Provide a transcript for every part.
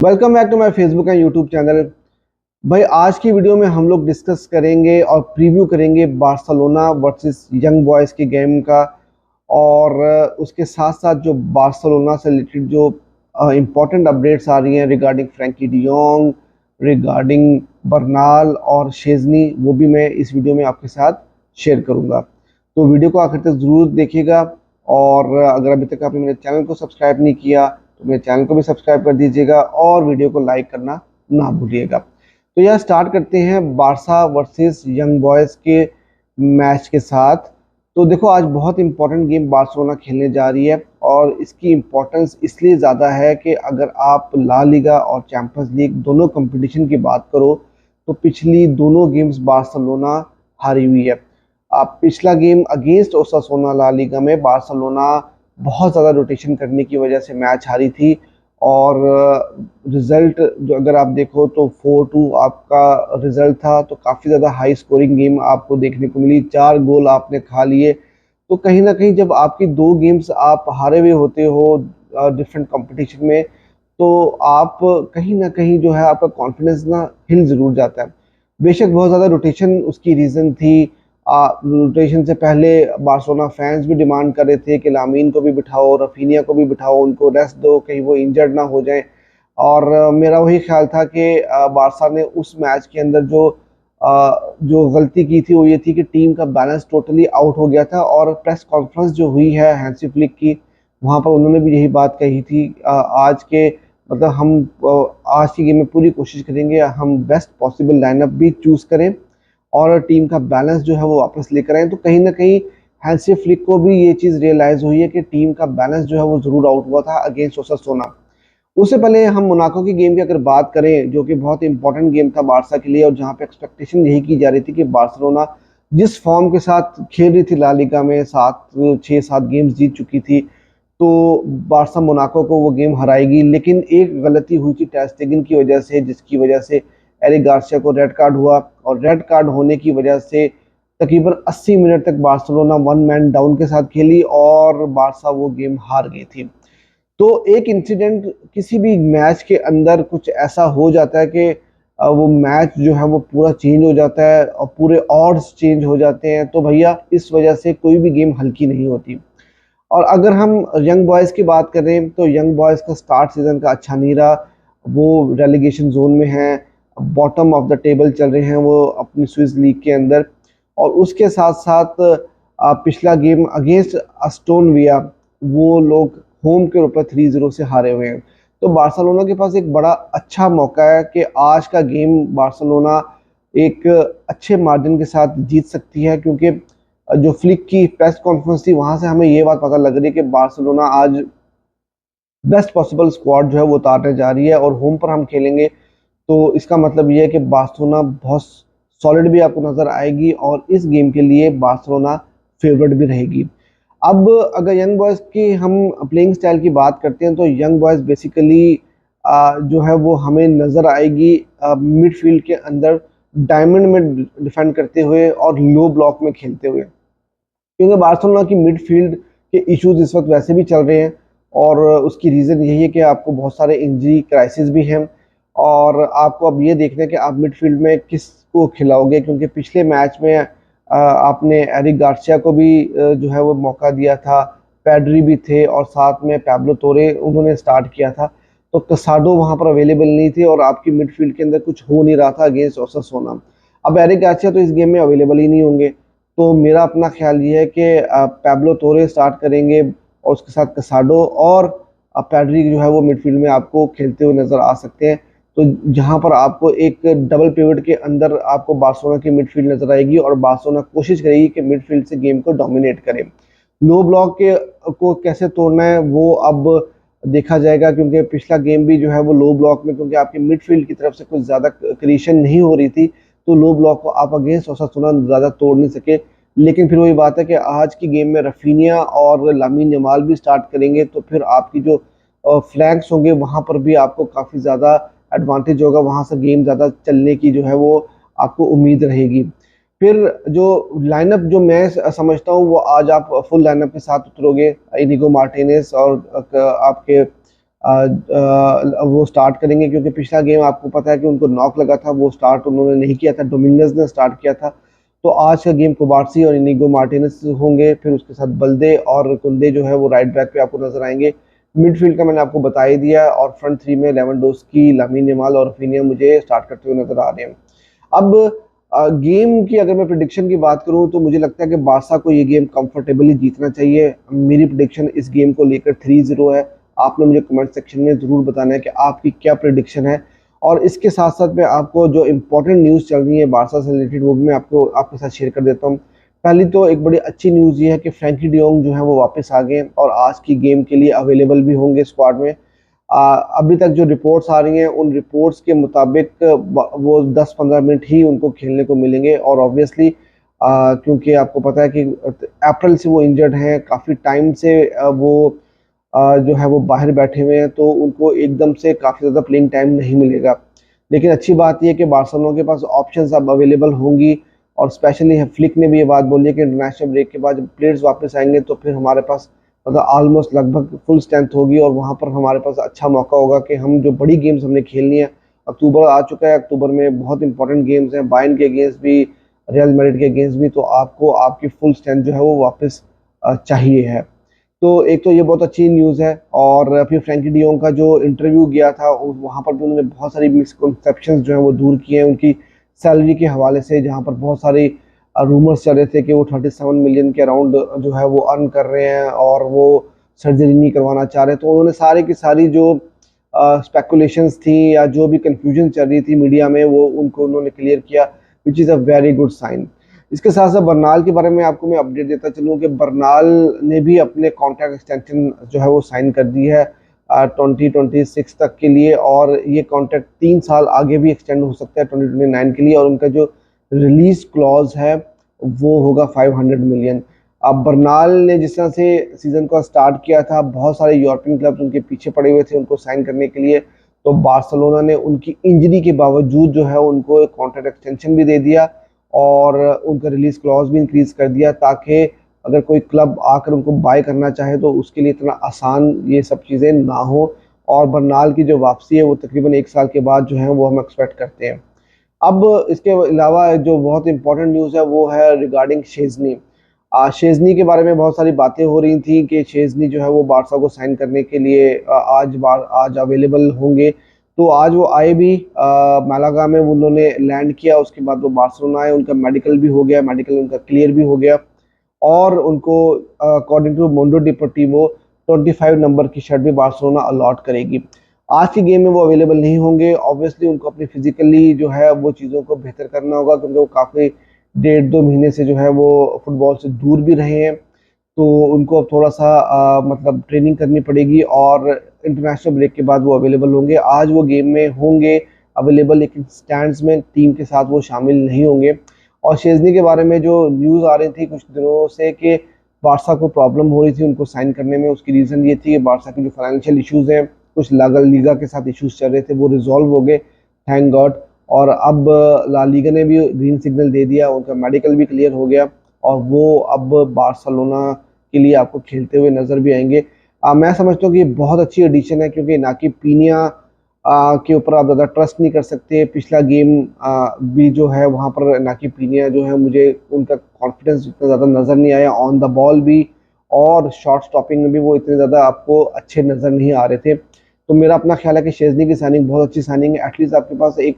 Welcome back to my Facebook and YouTube channel. भाई आज की वीडियो में हम लोग डिस्कस करेंगे और प्रीव्यू करेंगे बार्सिलोना वर्सेस यंग बॉयज़ की गेम का। और उसके साथ साथ जो बार्सिलोना से रिलेटेड जो इम्पोर्टेंट अपडेट्स आ रही हैं regarding Frenkie de Jong, regarding Bernal और शेज़नी, वो भी मैं इस वीडियो में आपके साथ शेयर करूंगा। तो वीडियो को आखिर तक ज़रूर देखिएगा। और अगर अभी तक आपने मेरे चैनल को सब्सक्राइब नहीं किया तो मेरे चैनल को भी सब्सक्राइब कर दीजिएगा और वीडियो को लाइक करना ना भूलिएगा। तो यह स्टार्ट करते हैं बारसा वर्सेस यंग बॉयज़ के मैच के साथ। तो देखो आज बहुत इंपॉर्टेंट गेम बार्सिलोना खेलने जा रही है और इसकी इम्पोर्टेंस इसलिए ज़्यादा है कि अगर आप ला लीगा और चैंपियंस लीग दोनों कंपटीशन की बात करो तो पिछली दोनों गेम्स बार्सिलोना हारी हुई है। आप पिछला game against Osasuna La Liga में बार्सिलोना बहुत ज़्यादा रोटेशन करने की वजह से मैच हारी थी और रिज़ल्ट जो अगर आप देखो तो 4-2 आपका रिज़ल्ट था। तो काफ़ी ज़्यादा हाई स्कोरिंग गेम आपको देखने को मिली, 4 गोल आपने खा लिए। तो कहीं ना कहीं जब आपकी 2 गेम्स आप हारे हुए होते हो डिफरेंट कंपटीशन में, तो आप कहीं ना कहीं जो है आपका कॉन्फिडेंस ना हिल ज़रूर जाता है। बेशक बहुत ज़्यादा रोटेशन उसकी रीज़न थी। रोटेशन से पहले बार्सिलोना फैंस भी डिमांड कर रहे थे कि लामीन को भी बिठाओ, रफीनिया को भी बिठाओ, उनको रेस्ट दो, कहीं वो इंजर्ड ना हो जाएं। और मेरा वही ख्याल था कि बारसा ने उस मैच के अंदर जो गलती की थी वो ये थी कि टीम का बैलेंस टोटली आउट हो गया था। और प्रेस कॉन्फ्रेंस जो हुई है हैंसी फ्लिक की, वहाँ पर उन्होंने भी यही बात कही थी। आज के मतलब हम आज की गेम में पूरी कोशिश करेंगे हम बेस्ट पॉसिबल लाइनअप भी चूज़ करें और टीम का बैलेंस जो है वो वापस लेकर आए। तो कहीं ना कहीं हैंसी फ्लिक को भी ये चीज़ रियलाइज़ हुई है कि टीम का बैलेंस जो है वो ज़रूर आउट हुआ था अगेंस्ट ओसासुना। उससे पहले हम मोनाको की गेम की अगर बात करें, जो कि बहुत इंपॉर्टेंट गेम था बारसा के लिए और जहां पे एक्सपेक्टेशन यही की जा रही थी कि बार्सिलोना जिस फॉर्म के साथ खेल रही थी ला लीगा में, 6-7 गेम्स जीत चुकी थी, तो बारसा मोनाको को वो गेम हराएगी। लेकिन एक गलती हुई थी टर स्टेगन की वजह से, जिसकी वजह से एरिक गार्सिया को रेड कार्ड हुआ और रेड कार्ड होने की वजह से तकरीबन 80 मिनट तक बार्सिलोना वन मैन डाउन के साथ खेली और बारसा वो गेम हार गई थी। तो एक इंसिडेंट किसी भी मैच के अंदर कुछ ऐसा हो जाता है कि वो मैच जो है वो पूरा चेंज हो जाता है और पूरे ऑड्स चेंज हो जाते हैं। तो भैया इस वजह से कोई भी गेम हल्की नहीं होती। और अगर हम यंग बॉयज़ की बात करें तो यंग बॉयज़ का स्टार्ट सीजन का अच्छा नहीं रहा। वो रेलीगेशन जोन में हैं, बॉटम ऑफ द टेबल चल रहे हैं वो अपनी स्विस लीग के अंदर। और उसके साथ साथ पिछला गेम अगेंस्ट अस्टोन विया वो लोग होम के ऊपर 3-0 से हारे हुए हैं। तो बार्सिलोना के पास एक बड़ा अच्छा मौका है कि आज का गेम बार्सिलोना एक अच्छे मार्जिन के साथ जीत सकती है, क्योंकि जो फ्लिक की प्रेस कॉन्फ्रेंस थी वहां से हमें ये बात पता लग रही है कि बार्सिलोना आज बेस्ट पॉसिबल स्क्वाड जो है वो उतारने जा रही है और होम पर हम खेलेंगे। तो इसका मतलब ये है कि बार्सिलोना बहुत सॉलिड भी आपको नजर आएगी और इस गेम के लिए बार्सिलोना फेवरेट भी रहेगी। अब अगर यंग बॉयज़ की हम प्लेइंग स्टाइल की बात करते हैं तो यंग बॉयज़ बेसिकली जो है वो हमें नज़र आएगी मिडफील्ड के अंदर डायमंड में डिफेंड करते हुए और लो ब्लॉक में खेलते हुए, क्योंकि बार्सिलोना की मिडफील्ड के इश्यूज इस वक्त वैसे भी चल रहे हैं। और उसकी रीज़न यही है कि आपको बहुत सारे इंजरी क्राइसिस भी हैं और आपको अब ये देखना है कि आप मिडफील्ड में किसको खिलाओगे, क्योंकि पिछले मैच में आपने एरिक गार्सिया को भी जो है वो मौका दिया था, पैड्री भी थे और साथ में पैब्लो तोरे उन्होंने स्टार्ट किया था। तो कसाडो वहां पर अवेलेबल नहीं थे और आपकी मिडफील्ड के अंदर कुछ हो नहीं रहा था अगेंस्ट ओसासुना। अब एरिक गार्सिया तो इस गेम में अवेलेबल ही नहीं होंगे। तो मेरा अपना ख्याल ये है कि पैब्लो तोरे स्टार्ट करेंगे और उसके साथ कसाडो और पैड्री जो है वो मिडफील्ड में आपको खेलते हुए नजर आ सकते हैं। तो जहां पर आपको एक डबल पिवट के अंदर आपको बार्सिलोना की मिडफील्ड नजर आएगी और बार्सिलोना कोशिश करेगी कि मिडफील्ड से गेम को डोमिनेट करे। लो ब्लॉक के को कैसे तोड़ना है वो अब देखा जाएगा, क्योंकि पिछला गेम भी जो है वो लो ब्लॉक में, क्योंकि आपकी मिडफील्ड की तरफ से कुछ ज़्यादा क्रिएशन नहीं हो रही थी, तो लो ब्लॉक को आप अगेंस्ट ओसासुना ज़्यादा तोड़ नहीं सके। लेकिन फिर वही बात है कि आज की गेम में रफीनिया और लामीन यमाल भी स्टार्ट करेंगे, तो फिर आपकी जो फ्लैंक्स होंगे वहां पर भी आपको काफ़ी ज़्यादा एडवांटेज होगा, वहां से गेम ज़्यादा चलने की जो है वो आपको उम्मीद रहेगी। फिर जो लाइनअप जो मैं समझता हूँ वो आज आप फुल लाइनअप के साथ उतरोगे, इनिगो मार्टिनेज और आपके वो स्टार्ट करेंगे, क्योंकि पिछला गेम आपको पता है कि उनको नॉक लगा था, वो स्टार्ट उन्होंने नहीं किया था, डोमिंगज ने स्टार्ट किया था। तो आज का गेम कुबार्सी और इनिगो मार्टिनेज होंगे, फिर उसके साथ बल्दे और कुंदे जो है वो राइट बैक पे आपको नजर आएंगे। मिडफील्ड का मैंने आपको बता ही दिया, और फ्रंट थ्री में लेवेंडोस्की, लामीन यमाल और रफीनिया मुझे स्टार्ट करते हुए नजर आ रहे हैं। अब गेम की अगर मैं प्रिडिक्शन की बात करूं तो मुझे लगता है कि बारसा को ये गेम कंफर्टेबली जीतना चाहिए। मेरी प्रिडिक्शन इस गेम को लेकर 3-0 है। आपने मुझे कमेंट सेक्शन में ज़रूर बताना है कि आपकी क्या प्रिडिक्शन है। और इसके साथ साथ मैं आपको जो इम्पोर्टेंट न्यूज़ चल रही है बारसा से रिलेटेड वो भी मैं आपको आपके साथ शेयर कर देता हूँ। पहली तो एक बड़ी अच्छी न्यूज़ ये है कि फ्रैंकी डियोंग जो है वो वापस आ गए और आज की गेम के लिए अवेलेबल भी होंगे स्क्वाड में। अभी तक जो रिपोर्ट्स आ रही हैं उन रिपोर्ट्स के मुताबिक वो 10-15 मिनट ही उनको खेलने को मिलेंगे, और ऑब्वियसली क्योंकि आपको पता है कि अप्रैल से वो इंजर्ड हैं, काफ़ी टाइम से वो जो है वो बाहर बैठे हुए हैं, तो उनको एकदम से काफ़ी ज़्यादा प्लेइंग टाइम नहीं मिलेगा। लेकिन अच्छी बात यह है कि बार्सिलोना के पास ऑप्शंस अब अवेलेबल होंगी, और स्पेशली फ्लिक ने भी ये बात बोली है कि इंटरनेशनल ब्रेक के बाद जब प्लेयर्स वापस आएंगे तो फिर हमारे पास मतलब ऑलमोस्ट लगभग फुल स्ट्रेंथ होगी, और वहाँ पर हमारे पास अच्छा मौका होगा कि हम जो बड़ी गेम्स हमने खेलनी है। अक्टूबर आ चुका है, अक्टूबर में बहुत इंपॉर्टेंट गेम्स हैं, बायर्न के अगेंस्ट भी, रियल मैड्रिड के अगेंस्ट भी, तो आपको आपकी फुल स्ट्रेंथ जो है वो वापस चाहिए है। तो एक तो ये बहुत अच्छी न्यूज़ है। और फिर फ्रैंकी डियोंग का जो इंटरव्यू गया था वहाँ पर भी उन्होंने बहुत सारी मिसकंसेप्शंस जो है वो दूर किए हैं उनकी सैलरी के हवाले से, जहाँ पर बहुत सारी रूमर्स चल रहे थे कि वो 37 मिलियन के अराउंड जो है वो अर्न कर रहे हैं और वो सर्जरी नहीं करवाना चाह रहे। तो उन्होंने सारी की सारी जो स्पेकुलेशंस थी या जो भी कंफ्यूजन चल रही थी मीडिया में वो उनको उन्होंने क्लियर किया, which is a very good sign. इसके साथ साथ बरनाल के बारे में आपको मैं अपडेट देता चलूँ कि बरनाल ने भी अपने कॉन्ट्रैक्ट एक्सटेंशन जो है वो साइन कर दी है 2026 तक के लिए, और ये कॉन्ट्रैक्ट 3 साल आगे भी एक्सटेंड हो सकता है 2029 के लिए, और उनका जो रिलीज क्लॉज है वो होगा 500 मिलियन। अब बरनाल ने जिस तरह से सीजन को स्टार्ट किया था, बहुत सारे यूरोपियन क्लब्स उनके पीछे पड़े हुए थे उनको साइन करने के लिए, तो बार्सिलोना ने उनकी इंजरी के बावजूद जो है उनको एक कॉन्ट्रैक्ट एक्सटेंशन भी दे दिया और उनका रिलीज क्लॉज भी इंक्रीज कर दिया, ताकि अगर कोई क्लब आकर उनको बाय करना चाहे तो उसके लिए इतना आसान ये सब चीज़ें ना हो। और बरनाल की जो वापसी है वो तकरीबन 1 साल के बाद जो है वो हम एक्सपेक्ट करते हैं। अब इसके अलावा जो बहुत इंपॉर्टेंट न्यूज़ है वो है रिगार्डिंग शेजनी। शेजनी के बारे में बहुत सारी बातें हो रही थी कि शेजनी जो है वो बारसा को साइन करने के लिए आज अवेलेबल होंगे। तो आज वो आए भी, मालागा में उन्होंने लैंड किया, उसके बाद वो बार्सिलोना आए, उनका मेडिकल भी हो गया, मेडिकल उनका क्लियर भी हो गया, और उनको अकॉर्डिंग टू मोंडो डिपोर्टिवो 25 नंबर की शर्ट भी बार्सिलोना अलॉट करेगी। आज की गेम में वो अवेलेबल नहीं होंगे, ऑब्वियसली उनको अपनी फिजिकली जो है वो चीज़ों को बेहतर करना होगा, क्योंकि वो काफ़ी 1.5-2 महीने से जो है वो फुटबॉल से दूर भी रहे हैं, तो उनको अब थोड़ा सा मतलब ट्रेनिंग करनी पड़ेगी, और इंटरनेशनल ब्रेक के बाद वो अवेलेबल होंगे। आज वो गेम में होंगे अवेलेबल, लेकिन स्टैंड्स में टीम के साथ वो शामिल नहीं होंगे। और शेजनी के बारे में जो न्यूज़ आ रही थी कुछ दिनों से कि बारसा को प्रॉब्लम हो रही थी उनको साइन करने में, उसकी रीज़न ये थी कि बारसा की जो फाइनेंशियल इश्यूज़ हैं, कुछ लीगा के साथ इश्यूज चल रहे थे, वो रिजॉल्व हो गए, थैंक गॉड। और अब ला लीगा ने भी ग्रीन सिग्नल दे दिया, उनका मेडिकल भी क्लियर हो गया, और वो अब बार्सिलोना के लिए आपको खेलते हुए नजर भी आएंगे। मैं समझता हूँ कि ये बहुत अच्छी एडिशन है, क्योंकि नाकी पीनिया के ऊपर आप ज़्यादा ट्रस्ट नहीं कर सकते। पिछला गेम भी जो है वहाँ पर नाकी पीनिया जो है मुझे उनका कॉन्फिडेंस इतना ज़्यादा नज़र नहीं आया, ऑन द बॉल भी और शॉट स्टॉपिंग में भी वो इतने ज़्यादा आपको अच्छे नज़र नहीं आ रहे थे। तो मेरा अपना ख्याल है कि शेजनी की साइनिंग बहुत अच्छी साइनिंग है, एटलीस्ट आपके पास एक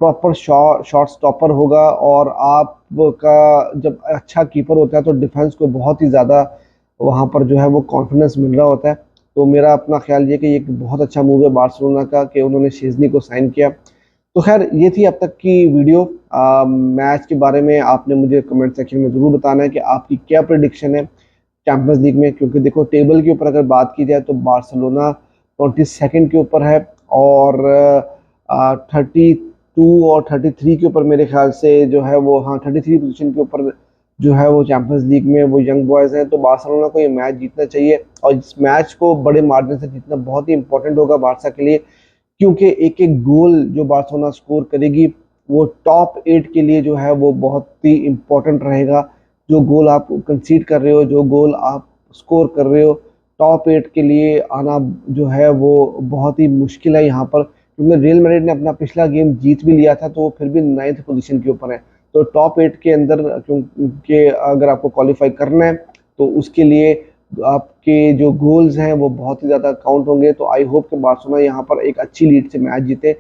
प्रॉपर शॉट स्टॉपर होगा, और आपका जब अच्छा कीपर होता है तो डिफेंस को बहुत ही ज़्यादा वहाँ पर जो है वो कॉन्फिडेंस मिल रहा होता है। तो मेरा अपना ख्याल ये कि ये एक बहुत अच्छा मूव है बार्सिलोना का कि उन्होंने शेजनी को साइन किया। तो खैर ये थी अब तक की वीडियो। मैच के बारे में आपने मुझे कमेंट सेक्शन में ज़रूर बताना है कि आपकी क्या प्रिडिक्शन है चैंपियंस लीग में, क्योंकि देखो टेबल के ऊपर अगर बात की जाए तो बार्सिलोना 22 के ऊपर है, और 32 और 33 के ऊपर मेरे ख्याल से जो है वो, हाँ 33 पोजीशन के ऊपर जो है वो चैंपियंस लीग में वो यंग बॉयज़ हैं। तो बार्सिलोना को ये मैच जीतना चाहिए, और इस मैच को बड़े मार्जिन से जीतना बहुत ही इंपॉर्टेंट होगा बारसा के लिए, क्योंकि एक एक गोल जो बार्सिलोना स्कोर करेगी वो टॉप 8 के लिए जो है वो बहुत ही इम्पोर्टेंट रहेगा। जो गोल आप कंसीड कर रहे हो, जो गोल आप स्कोर कर रहे हो टॉप 8 के लिए आना जो है वो बहुत ही मुश्किल है यहाँ पर, क्योंकि रियल मैड्रिड ने अपना पिछला गेम जीत भी लिया था तो वो फिर भी 9th पोजीशन के ऊपर है। तो टॉप 8 के अंदर क्योंकि अगर आपको क्वालिफाई करना है तो उसके लिए आपके जो गोल्स हैं वो बहुत ही ज़्यादा काउंट होंगे। तो आई होप कि बार्सिलोना यहाँ पर एक अच्छी लीड से मैच जीते।